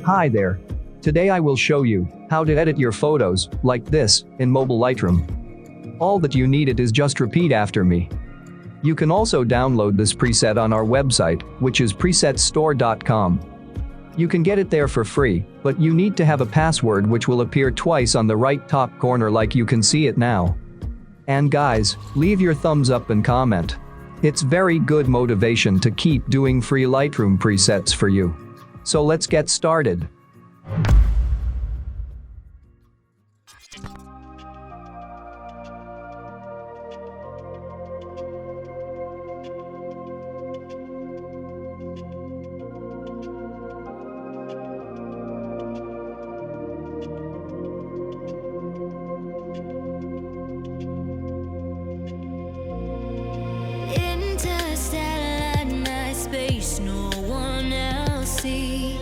Hi there. Today I will show you how to edit your photos like this in mobile Lightroom. All that you need is just repeat after me. You can also download this preset on our website, which is presetstore.com. You can get it there for free, but you need to have a password which will appear twice on the right top corner like you can see it now. And guys, leave your thumbs up and comment. It's very good motivation to keep doing free Lightroom presets for you. So let's get started. Space no one else sees.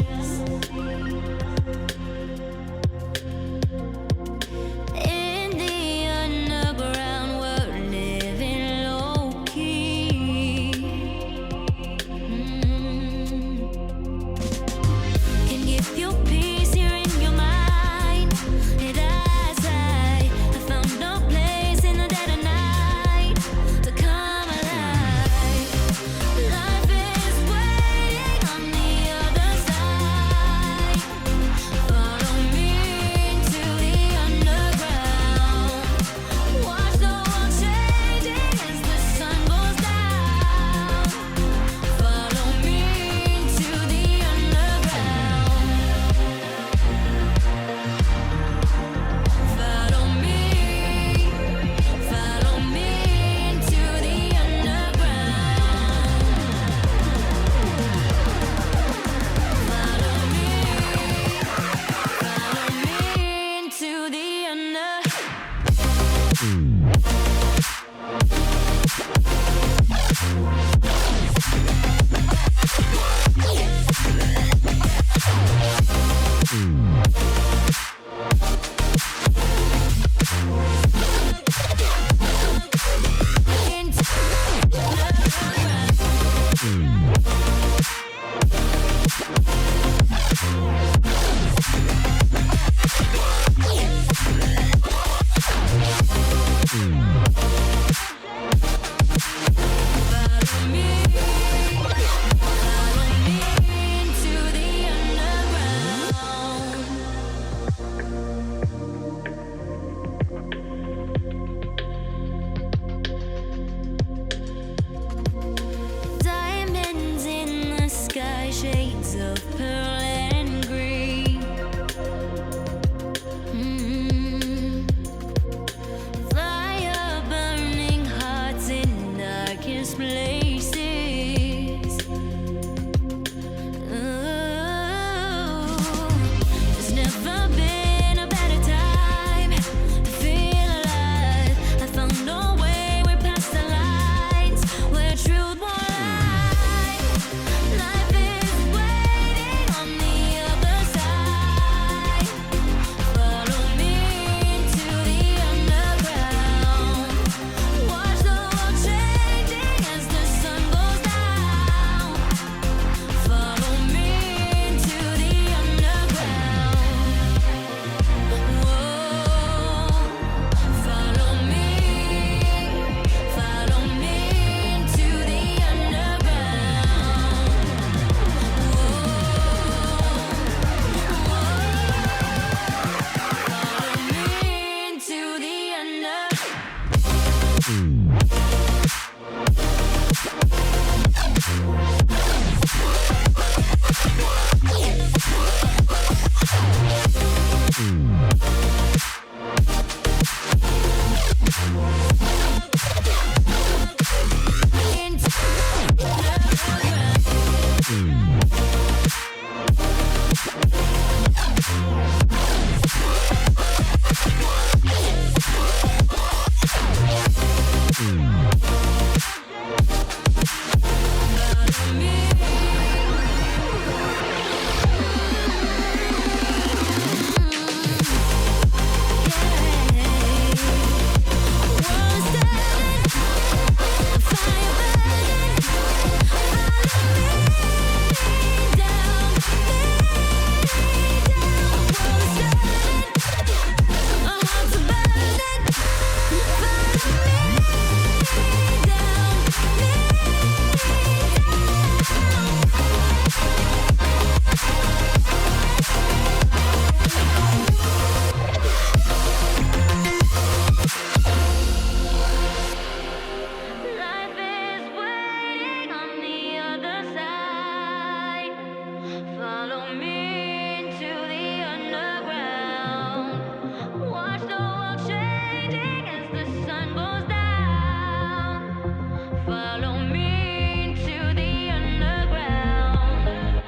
Follow me to the underground.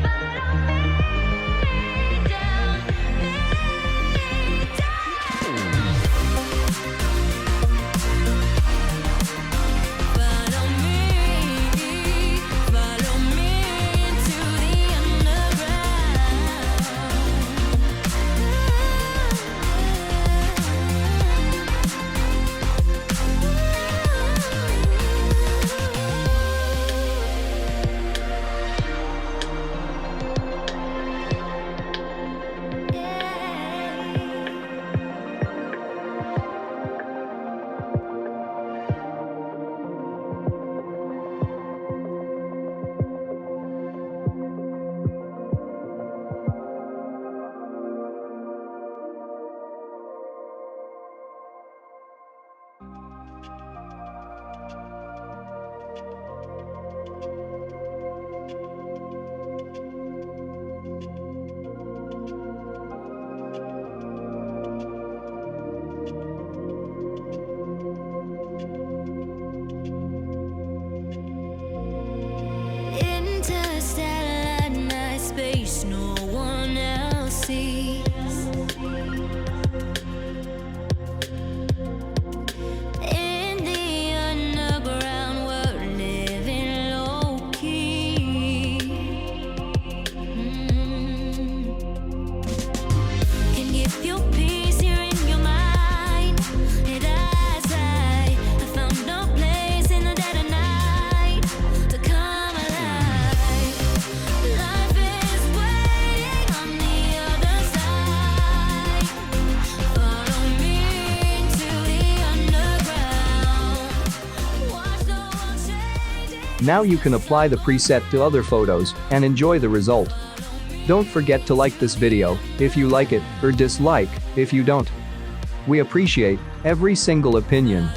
Follow me down, me down. Follow me to the interstellar night space, no one else sees. In the underground, we're living low key. Can give you peace here in your mind. And as I found no place in the dead of night to come alive. Life is waiting on the other side. Follow me to the underground. Watch the world changing. Now you can apply the preset to other photos and enjoy the result. Don't forget to like this video if you like it or dislike if you don't. We appreciate every single opinion.